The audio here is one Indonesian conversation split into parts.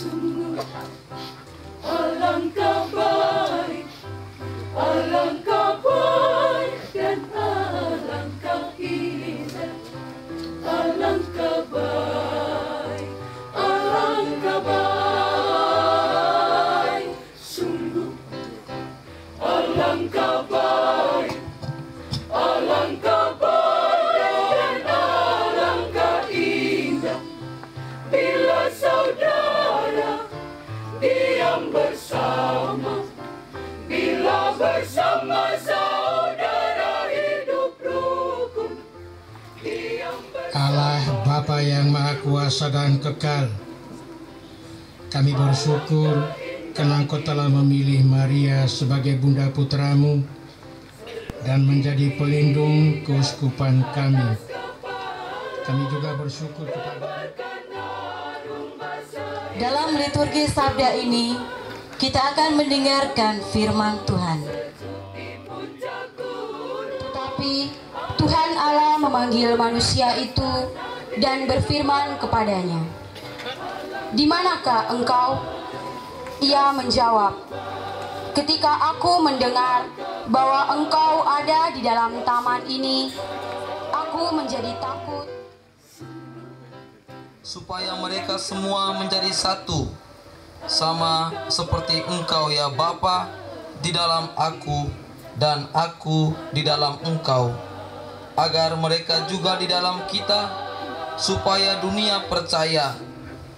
Sungguh alangkah baik, alangkah baik dan alangkah indah, alangkah baik, alangkah baik. Sungguh alangkah baik, alangkah baik dan alangkah indah bila saudara diam bersama, bila bersama saudara hidup rukun. Allah Bapa yang Maha Kuasa dan Kekal, kami bersyukur karena Engkau telah memilih Maria sebagai bunda putramu dan menjadi pelindung keuskupan kami. Kami juga bersyukur kepada dalam liturgi sabda ini, kita akan mendengarkan firman Tuhan. Tetapi Tuhan Allah memanggil manusia itu dan berfirman kepadanya, "Di manakah engkau?" Ia menjawab, "Ketika aku mendengar bahwa engkau ada di dalam taman ini, aku menjadi takut." Supaya mereka semua menjadi satu, sama seperti Engkau ya Bapa di dalam aku dan aku di dalam Engkau, agar mereka juga di dalam kita, supaya dunia percaya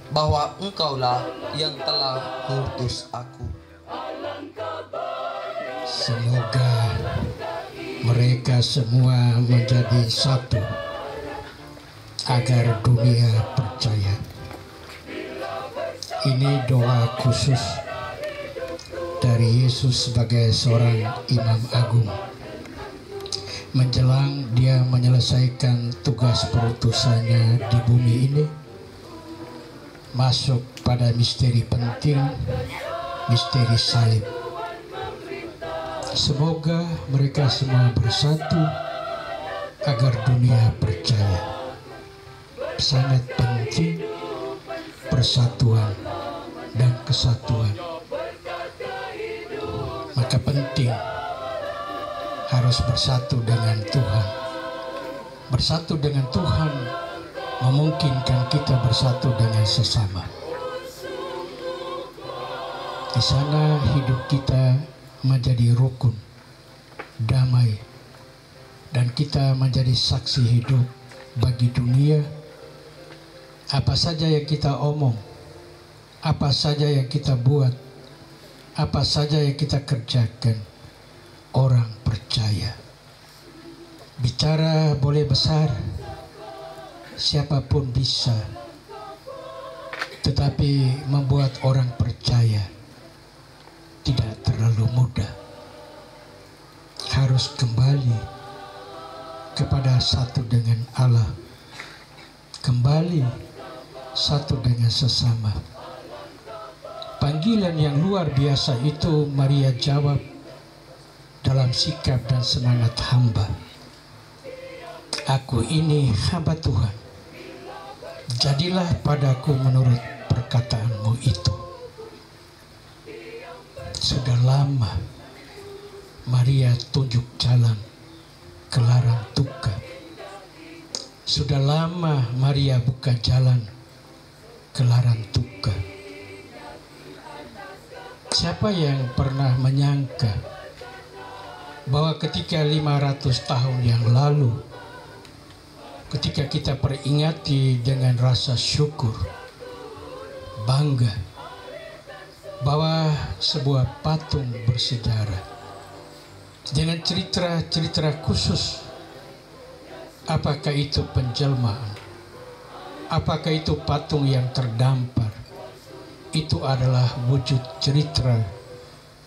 bahwa Engkaulah yang telah mengutus aku. semoga mereka semua menjadi satu, agar dunia percaya. Ini doa khusus dari Yesus sebagai seorang imam agung menjelang dia menyelesaikan tugas perutusannya di bumi ini, masuk pada misteri penting, misteri salib. Semoga mereka semua bersatu agar dunia percaya. Sangat penting persatuan dan kesatuan. Maka penting harus bersatu dengan Tuhan. Bersatu dengan Tuhan memungkinkan kita bersatu dengan sesama. Di sana hidup kita menjadi rukun, damai, dan kita menjadi saksi hidup bagi dunia. Apa saja yang kita omong, apa saja yang kita buat, apa saja yang kita kerjakan, orang percaya. Bicara boleh besar, siapapun bisa, tetapi membuat orang percaya tidak terlalu mudah. Harus kembali kepada satu dengan Allah, kembali satu dengan sesama. Panggilan yang luar biasa itu Maria jawab dalam sikap dan semangat hamba. Aku ini hamba Tuhan, jadilah padaku menurut perkataanmu itu. Sudah lama Maria tunjuk jalan ke larang duka. Sudah lama Maria buka jalan ke larang duka. Siapa yang pernah menyangka bahwa ketika 500 tahun yang lalu, ketika kita peringati dengan rasa syukur, bangga, bahwa sebuah patung bersejarah dengan cerita-cerita khusus, apakah itu penjelmaan, apakah itu patung yang terdampar, itu adalah wujud cerita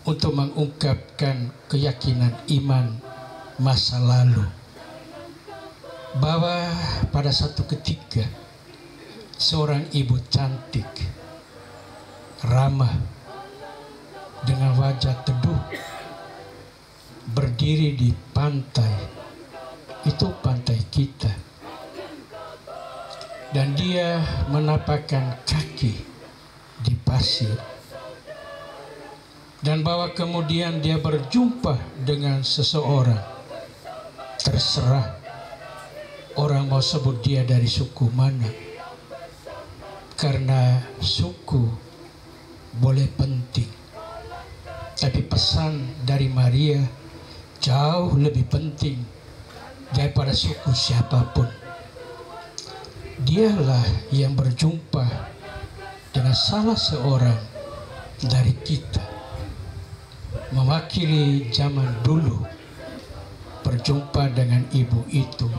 untuk mengungkapkan keyakinan iman masa lalu, bahwa pada satu ketika seorang ibu cantik, ramah, dengan wajah teduh, berdiri di pantai, itu pantai kita, dan dia menapakkan kaki di pasir. Dan bahwa kemudian dia berjumpa dengan seseorang. Terserah orang mau sebut dia dari suku mana. Karena suku boleh penting. Tapi pesan dari Maria jauh lebih penting daripada suku siapapun. Dialah yang berjumpa dengan salah seorang dari kita, mewakili zaman dulu, berjumpa dengan ibu itu.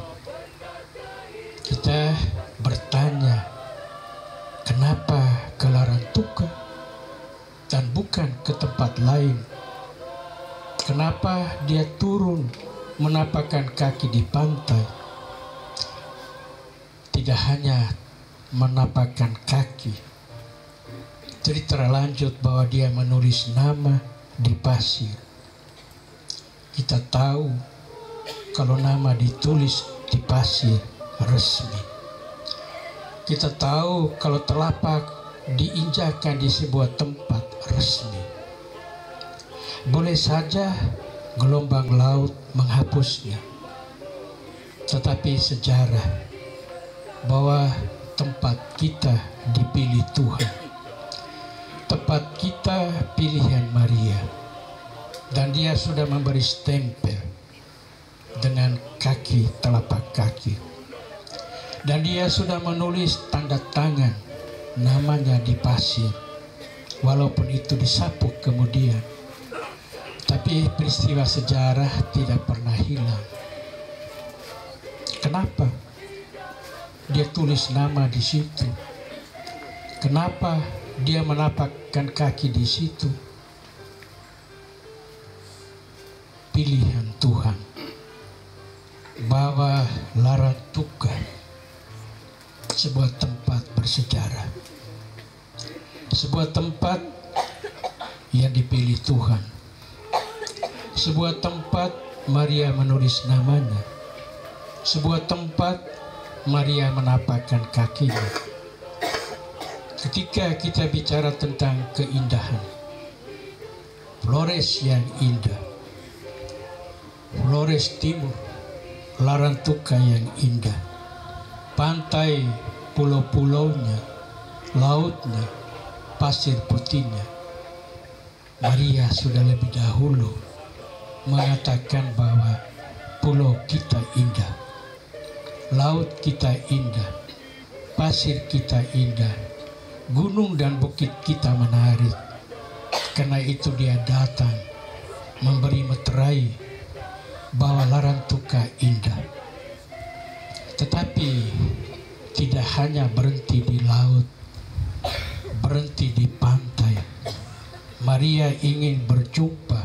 Kita bertanya, kenapa ke Larantuka dan bukan ke tempat lain? Kenapa dia turun menapakkan kaki di pantai? Tidak hanya menapakkan kaki, cerita lanjut bahwa dia menulis nama di pasir. Kita tahu kalau nama ditulis di pasir resmi. Kita tahu kalau telapak diinjakan di sebuah tempat resmi. Boleh saja gelombang laut menghapusnya, tetapi sejarah bahwa tempat kita dipilih Tuhan, tempat kita pilihan Maria, dan dia sudah memberi stempel dengan kaki, telapak kaki, dan dia sudah menulis tanda tangan namanya di pasir, walaupun itu disapu kemudian. Tapi peristiwa sejarah tidak pernah hilang. Kenapa dia tulis nama di situ? Kenapa dia menapakkan kaki di situ? Pilihan Tuhan bahwa Larantuka sebuah tempat bersejarah, sebuah tempat yang dipilih Tuhan, sebuah tempat Maria menulis namanya, sebuah tempat Maria menapakkan kakinya. Ketika kita bicara tentang keindahan, Flores yang indah, Flores Timur, Larantuka yang indah, pantai, pulau-pulaunya, lautnya, pasir putihnya. Maria sudah lebih dahulu mengatakan bahwa pulau kita indah, laut kita indah, pasir kita indah, gunung dan bukit kita menarik. Karena itu dia datang memberi meterai bahwa Larantuka indah. Tetapi tidak hanya berhenti di laut, berhenti di pantai. Maria ingin berjumpa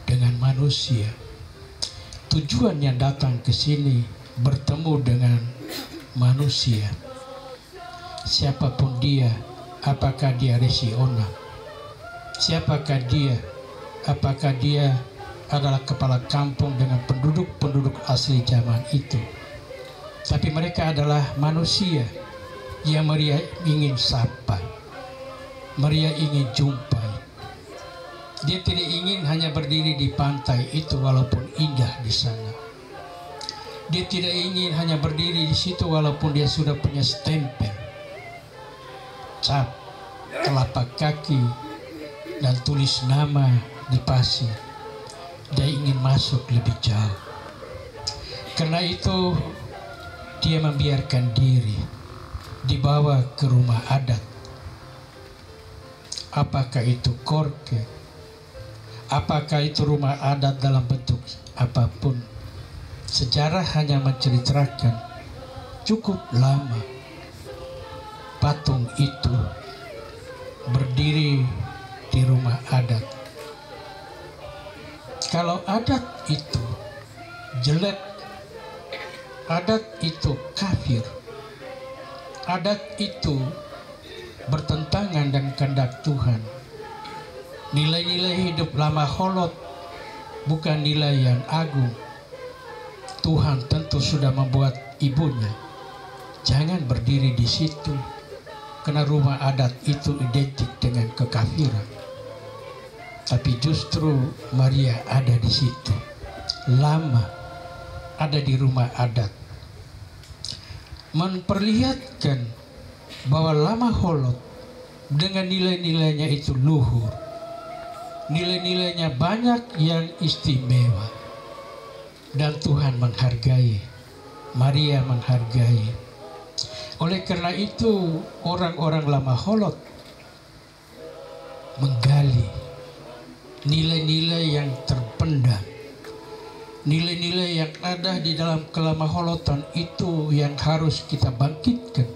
dengan manusia. Tujuan yang datang ke sini bertemu dengan manusia, siapapun dia. Apakah dia Resiona, siapakah dia, apakah dia adalah kepala kampung dengan penduduk-penduduk asli zaman itu. Tapi mereka adalah manusia yang Maria ingin sapa, Maria ingin jumpai. Dia tidak ingin hanya berdiri di pantai itu walaupun indah di sana. Dia tidak ingin hanya berdiri di situ walaupun dia sudah punya stempel, cap, telapak kaki, dan tulis nama di pasir. Dia ingin masuk lebih jauh. Karena itu dia membiarkan diri dibawa ke rumah adat. Apakah itu korke, apakah itu rumah adat dalam bentuk apapun, sejarah hanya menceritakan cukup lama patung itu berdiri di rumah adat. Kalau adat itu jelek, adat itu kafir, adat itu bertentangan dengan kehendak Tuhan, nilai-nilai hidup lama holot bukan nilai yang agung, Tuhan tentu sudah membuat ibunya jangan berdiri di situ. karena rumah adat itu identik dengan kekafiran. Tapi justru Maria ada di situ, lama ada di rumah adat, memperlihatkan bahwa Lama Holot dengan nilai-nilainya itu luhur, nilai-nilainya banyak yang istimewa, dan Tuhan menghargai, Maria menghargai. Oleh karena itu orang-orang Lama Holot menggali nilai-nilai yang terpendam, nilai-nilai yang ada di dalam kelamaholotan itu yang harus kita bangkitkan.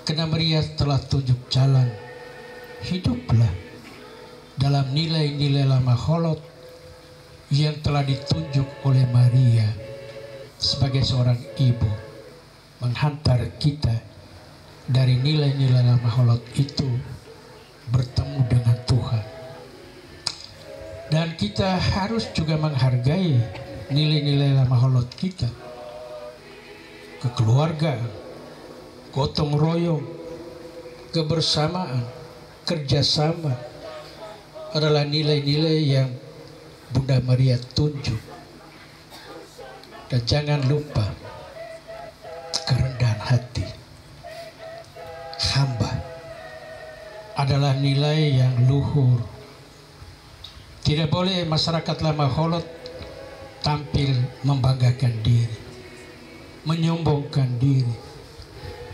Karena Maria telah tunjuk jalan, hiduplah dalam nilai-nilai Lama Holot yang telah ditunjuk oleh Maria sebagai seorang ibu, menghantar kita dari nilai-nilai Lama Holot itu bertemu dengan Tuhan. Dan kita harus juga menghargai nilai-nilai Lama Holot kita, kekeluargaan, gotong royong, kebersamaan, kerjasama adalah nilai-nilai yang Bunda Maria tunjuk. Dan jangan lupa kerendahan hati. Hamba adalah nilai yang luhur. Tidak boleh masyarakat Lama Holot tampil membanggakan diri, menyombongkan diri.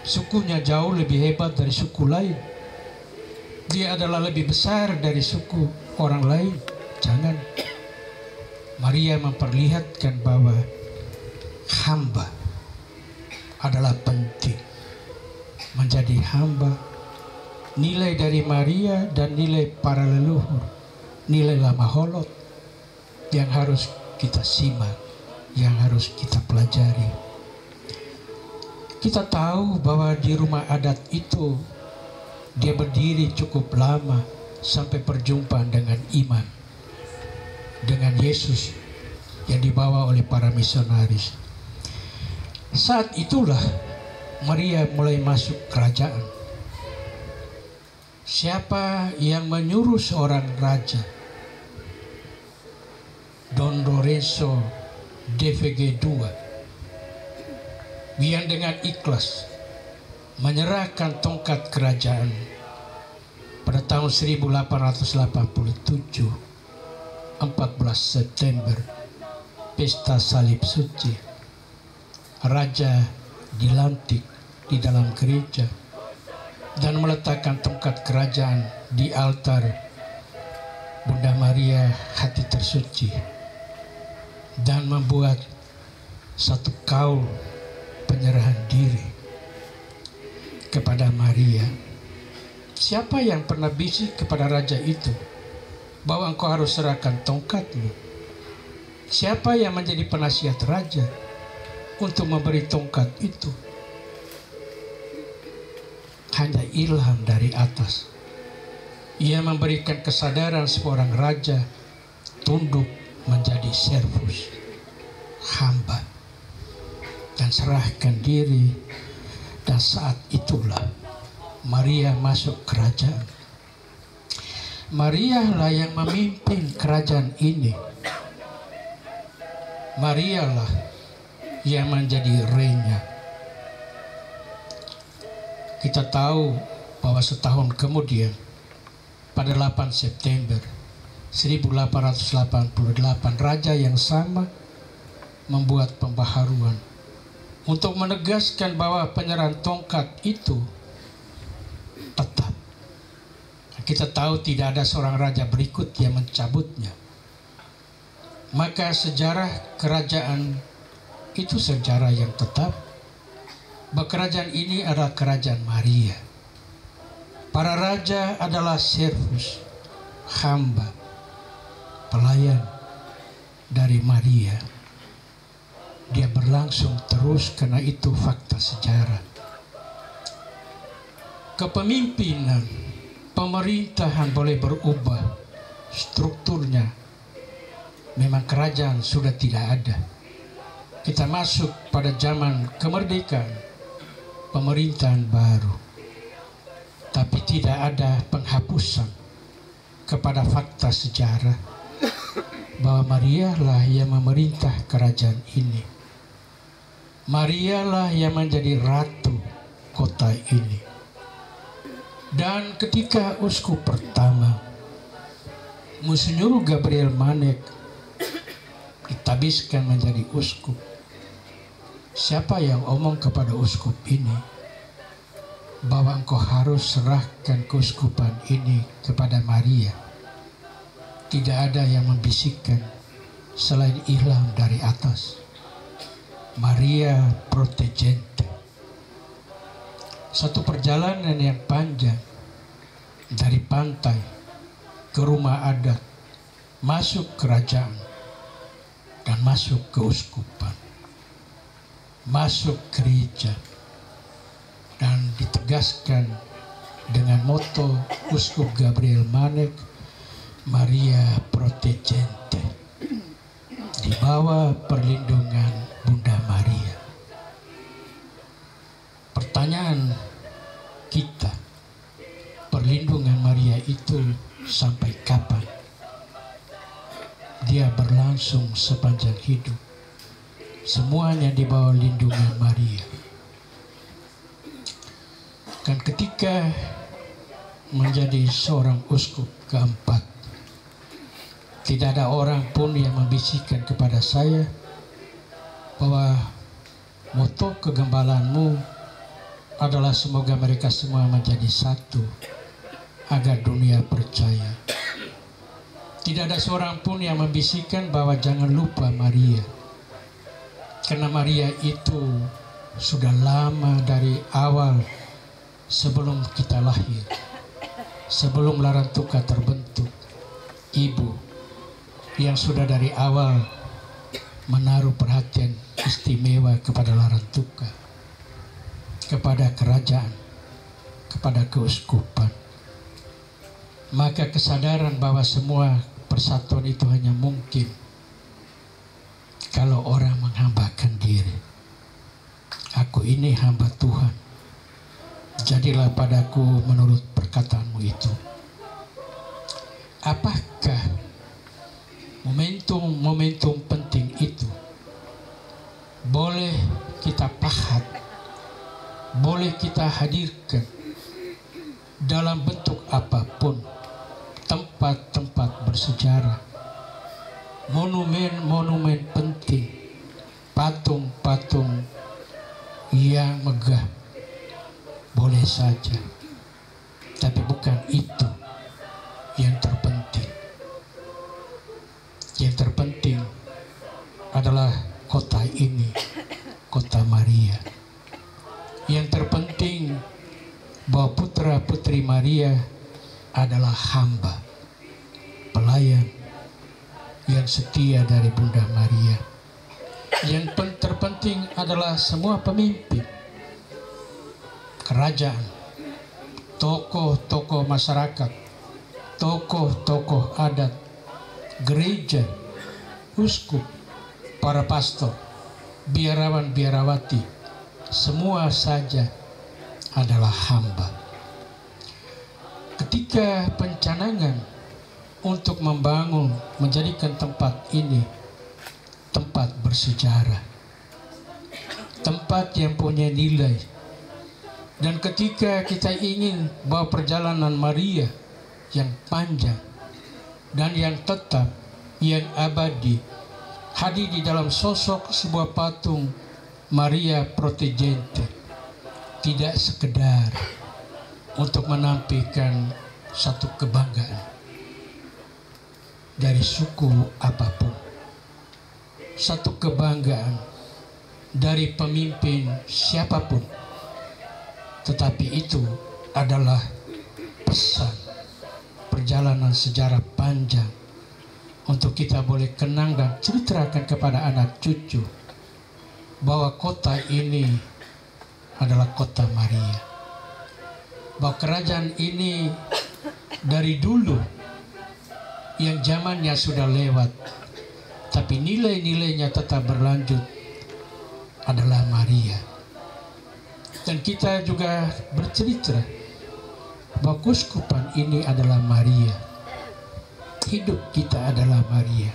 Sukunya jauh lebih hebat dari suku lain. Dia adalah lebih besar dari suku orang lain. Jangan. Maria memperlihatkan bahwa hamba adalah penting. Menjadi hamba, nilai dari Maria dan nilai para leluhur, nilai Lama Holot yang harus kita simak, yang harus kita pelajari. Kita tahu bahwa di rumah adat itu dia berdiri cukup lama sampai perjumpaan dengan iman, dengan Yesus yang dibawa oleh para misionaris. Saat itulah Maria mulai masuk kerajaan. Siapa yang menyuruh seorang raja, Don Lorenzo DVG II, yang dengan ikhlas menyerahkan tongkat kerajaan pada tahun 1887, 14 September, Pesta Salib Suci. Raja dilantik di dalam gereja dan meletakkan tongkat kerajaan di altar Bunda Maria Hati Tersuci dan membuat satu kaul penyerahan diri kepada Maria. Siapa yang pernah bisik kepada raja itu bahwa engkau harus serahkan tongkatmu? Siapa yang menjadi penasihat raja untuk memberi tongkat itu? Hanya ilham dari atas. Ia memberikan kesadaran seorang raja tunduk menjadi servus, hamba, dan serahkan diri. Dan saat itulah Maria masuk kerajaan. Maria lah yang memimpin kerajaan ini. Maria lah yang menjadi reina. Kita tahu bahwa setahun kemudian pada 8 September 1888 raja yang sama membuat pembaharuan untuk menegaskan bahwa penyerahan tongkat itu tetap. Kita tahu tidak ada seorang raja berikut yang mencabutnya. Maka sejarah kerajaan itu sejarah yang tetap. Kerajaan ini adalah kerajaan Maria. Para raja adalah servus, hamba, pelayan dari Maria. Dia berlangsung terus karena itu fakta sejarah. Kepemimpinan, pemerintahan boleh berubah, strukturnya. Memang kerajaan sudah tidak ada. Kita masuk pada zaman kemerdekaan, pemerintahan baru. tidak ada penghapusan kepada fakta sejarah bahwa Maria lah yang memerintah kerajaan ini. Maria lah yang menjadi ratu kota ini. Dan ketika uskup pertama Monsinyur Gabriel Manek ditabiskan menjadi uskup, siapa yang omong kepada uskup ini bahwa engkau harus serahkan keuskupan ini kepada Maria? Tidak ada yang membisikkan selain ilham dari atas. Maria Protegente. Satu perjalanan yang panjang dari pantai ke rumah adat, masuk kerajaan, dan masuk keuskupan, masuk gereja, dan ditegaskan dengan moto Uskup Gabriel Manek, Maria Protegente, di bawah perlindungan Bunda Maria. Pertanyaan kita, perlindungan Maria itu sampai kapan? Dia berlangsung sepanjang hidup. Semuanya di bawah lindungan Maria. Dan ketika menjadi seorang uskup keempat, tidak ada orang pun yang membisikkan kepada saya bahwa moto kegembalaanmu adalah semoga mereka semua menjadi satu agar dunia percaya. Tidak ada seorang pun yang membisikkan bahwa jangan lupa Maria, karena Maria itu sudah lama dari awal sebelum kita lahir, sebelum Larantuka terbentuk, ibu yang sudah dari awal menaruh perhatian istimewa kepada Larantuka, kepada kerajaan, kepada keuskupan. Maka kesadaran bahwa semua persatuan itu hanya mungkin kalau orang menghambakan diri. Aku ini hamba Tuhan, jadilah padaku menurut perkataanmu itu. Apakah momentum penting itu boleh kita pahat, boleh kita hadirkan dalam bentuk apapun? Tempat-tempat bersejarah, monumen-monumen penting, patung-patung yang megah, boleh saja, tapi bukan itu yang terpenting. Yang terpenting adalah kota ini, kota Maria. Yang terpenting bahwa putra-putri Maria adalah hamba, pelayan yang setia dari Bunda Maria. Yang terpenting adalah semua pemimpin, kerajaan, tokoh-tokoh masyarakat, tokoh-tokoh adat, gereja, uskup, para pastor, biarawan-biarawati, semua saja adalah hamba. Ketika pencanangan untuk membangun, menjadikan tempat ini tempat bersejarah, tempat yang punya nilai, dan ketika kita ingin bahwa perjalanan Maria yang panjang dan yang tetap, yang abadi, hadir di dalam sosok sebuah patung Maria Protegente, tidak sekedar untuk menampilkan satu kebanggaan dari suku apapun, satu kebanggaan dari pemimpin siapapun, tetapi itu adalah pesan perjalanan sejarah panjang untuk kita boleh kenang dan ceritakan kepada anak cucu bahwa kota ini adalah kota Maria, bahwa kerajaan ini dari dulu yang zamannya sudah lewat tapi nilai-nilainya tetap berlanjut adalah Maria. Dan kita juga bercerita bahwa keuskupan ini adalah Maria. Hidup kita adalah Maria.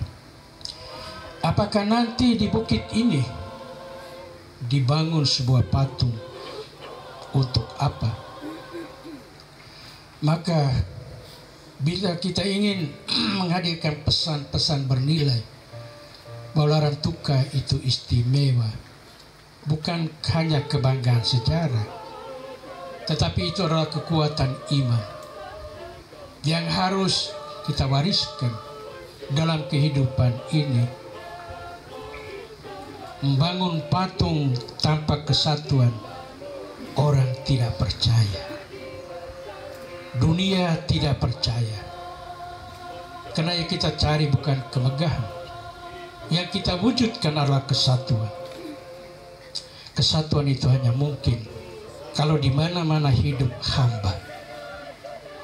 Apakah nanti di bukit ini dibangun sebuah patung? Untuk apa? Maka bila kita ingin menghadirkan pesan-pesan bernilai bahwa Larantuka itu istimewa, bukan hanya kebanggaan sejarah, tetapi itu adalah kekuatan iman yang harus kita wariskan dalam kehidupan ini. Membangun patung tanpa kesatuan, orang tidak percaya. Dunia tidak percaya. Karena yang kita cari bukan kemegahan. Yang kita wujudkan adalah kesatuan. Kesatuan itu hanya mungkin kalau di mana-mana hidup hamba.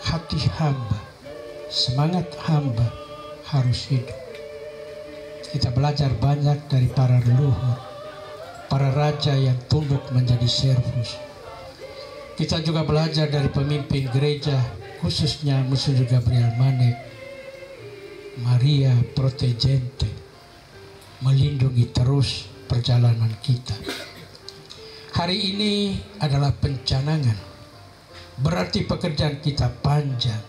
Hati hamba, semangat hamba harus hidup. Kita belajar banyak dari para leluhur, para raja yang tunduk menjadi servus. Kita juga belajar dari pemimpin gereja, khususnya Musuh Gabriel Manek, Maria Protegente, melindungi terus perjalanan kita. Hari ini adalah pencanangan, berarti pekerjaan kita panjang,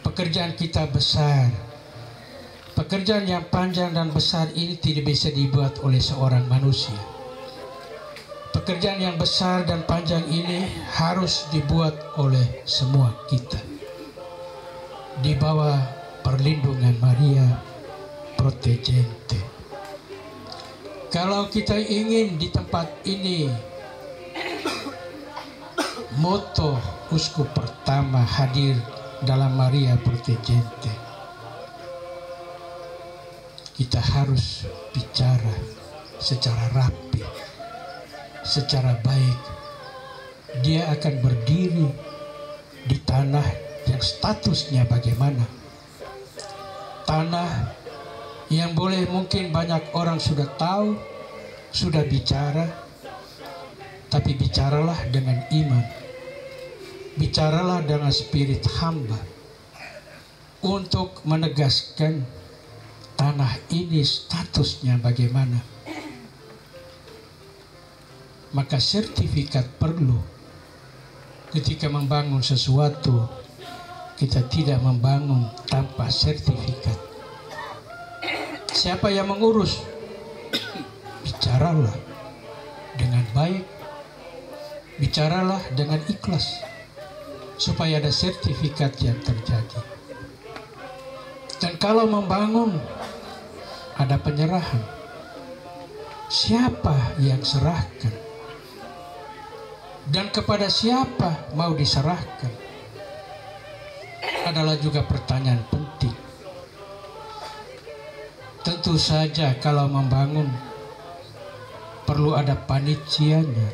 pekerjaan kita besar. Pekerjaan yang panjang dan besar ini tidak bisa dibuat oleh seorang manusia. Pekerjaan yang besar dan panjang ini harus dibuat oleh semua kita di bawah perlindungan Maria Protegente. Kalau kita ingin di tempat ini moto uskup pertama hadir dalam Maria Protegente, kita harus bicara secara rapi, secara baik. Dia akan berdiri di tanah yang statusnya bagaimana. Tanah yang boleh mungkin banyak orang sudah tahu, sudah bicara, tapi bicaralah dengan iman. Bicaralah dengan spirit hamba untuk menegaskan tanah ini statusnya bagaimana. Maka sertifikat perlu. Ketika membangun sesuatu, kita tidak membangun tanpa sertifikat. Siapa yang mengurus? Bicaralah dengan baik, bicaralah dengan ikhlas, supaya ada sertifikat yang terjadi. Dan kalau membangun, ada penyerahan. Siapa yang serahkan? Dan kepada siapa mau diserahkan? Adalah juga pertanyaan penting. Tentu saja kalau membangun perlu ada panitianya.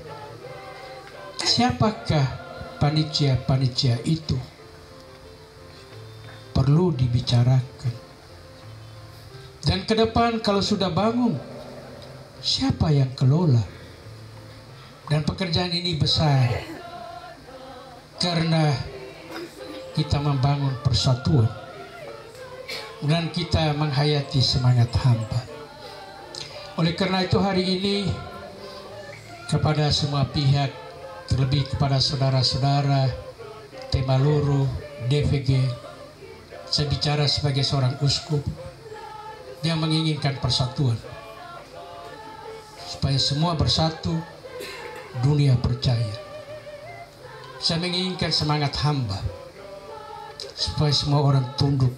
Siapakah panitia-panitia itu? Perlu dibicarakan. Dan ke depan kalau sudah bangun, siapa yang kelola? Dan pekerjaan ini besar karena kita membangun persatuan dan kita menghayati semangat hamba. Oleh karena itu hari ini kepada semua pihak, terlebih kepada saudara-saudara Temaluru, DVG, saya bicara sebagai seorang uskup yang menginginkan persatuan, supaya semua bersatu, dunia percaya. Saya menginginkan semangat hamba, supaya semua orang tunduk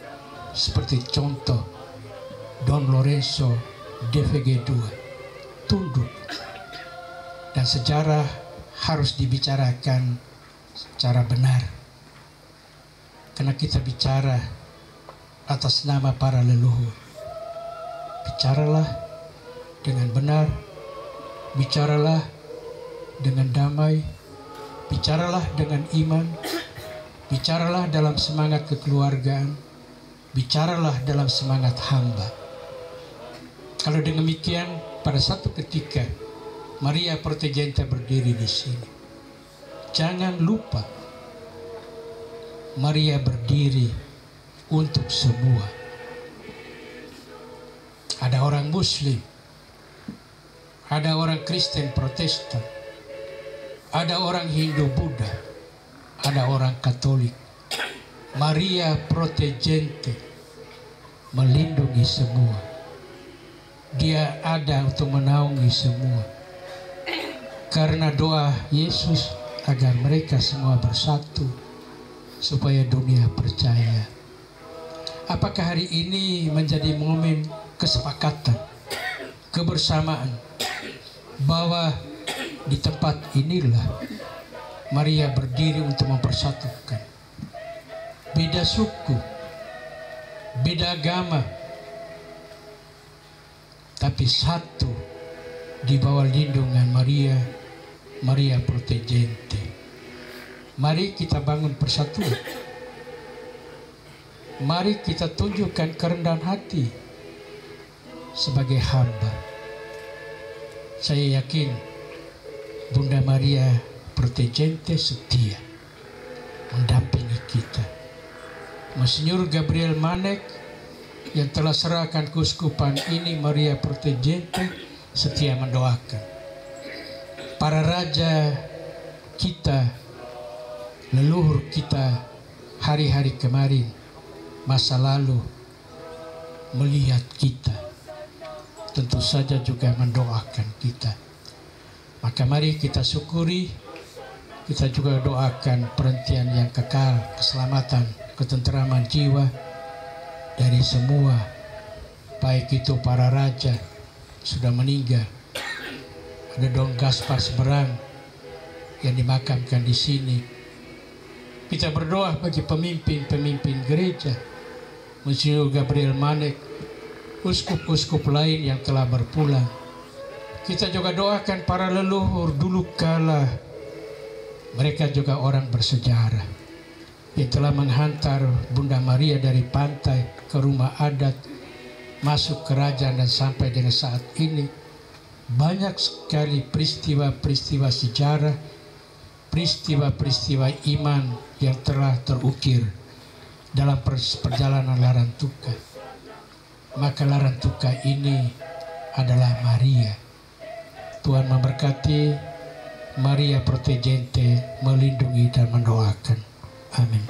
seperti contoh Don Lorenzo DVG 2, tunduk. Dan sejarah harus dibicarakan secara benar, karena kita bicara atas nama para leluhur. Bicaralah dengan benar, bicaralah dengan damai, bicaralah dengan iman, bicaralah dalam semangat kekeluargaan, bicaralah dalam semangat hamba. Kalau demikian, pada satu ketika Maria Protegente berdiri di sini, jangan lupa Maria berdiri untuk semua. Ada orang Muslim, ada orang Kristen Protestan, ada orang Hindu Buddha, ada orang Katolik. Maria Protegente melindungi semua. Dia ada untuk menaungi semua. Karena doa Yesus agar mereka semua bersatu supaya dunia percaya. Apakah hari ini menjadi momen kesepakatan, kebersamaan bahwa di tempat inilah Maria berdiri untuk mempersatukan beda suku, beda agama, tapi satu di bawah lindungan Maria, Maria Protegente. Mari kita bangun persatuan. Mari kita tunjukkan kerendahan hati sebagai hamba. Saya yakin Bunda Maria Protegente setia mendampingi kita. Monsinyur Gabriel Manek yang telah serahkan keuskupan ini, Maria Protegente setia mendoakan. Para raja kita, leluhur kita hari-hari kemarin, masa lalu melihat kita, tentu saja juga mendoakan kita. Maka mari kita syukuri, kita juga doakan perhentian yang kekal, keselamatan, ketenteraman jiwa dari semua, baik itu para raja sudah meninggal, ada Don Gaspar Seberang yang dimakamkan di sini. Kita berdoa bagi pemimpin-pemimpin gereja, Monsinyur Gabriel Manek, uskup-uskup lain yang telah berpulang. Kita juga doakan para leluhur dulu kala, mereka juga orang bersejarah yang telah menghantar Bunda Maria dari pantai ke rumah adat, masuk kerajaan dan sampai dengan saat ini. Banyak sekali peristiwa-peristiwa sejarah, peristiwa-peristiwa iman yang telah terukir dalam perjalanan Larantuka. Maka Larantuka ini adalah Maria. Tuhan memberkati, Maria Protegente melindungi dan mendoakan. Amin.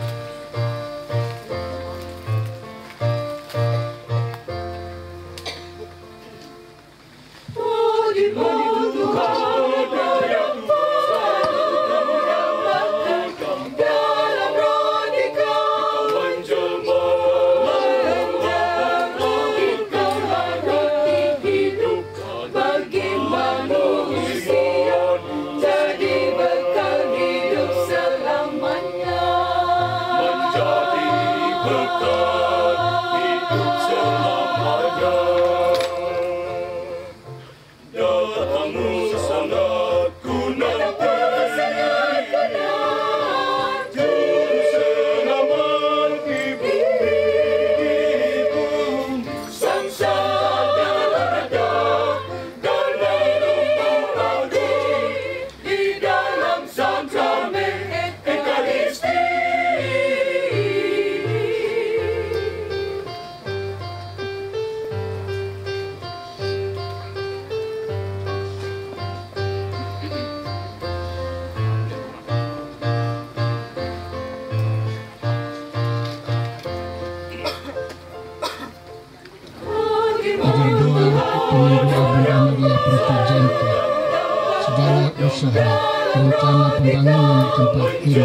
Usaha rencana pembangunan tempat ini,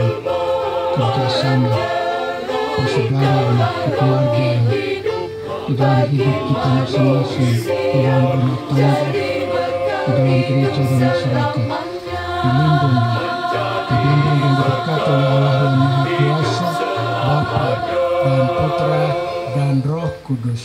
kerjasama, persaudaraan, kekeluargaan di dalam hidup kita masing-masing, di dalam rumah tangga, di dalam gereja dan masyarakat, dilindungi, dibimbing dan diberkati oleh Allah yang Maha Kuasa, Bapa dan Putra dan Roh Kudus.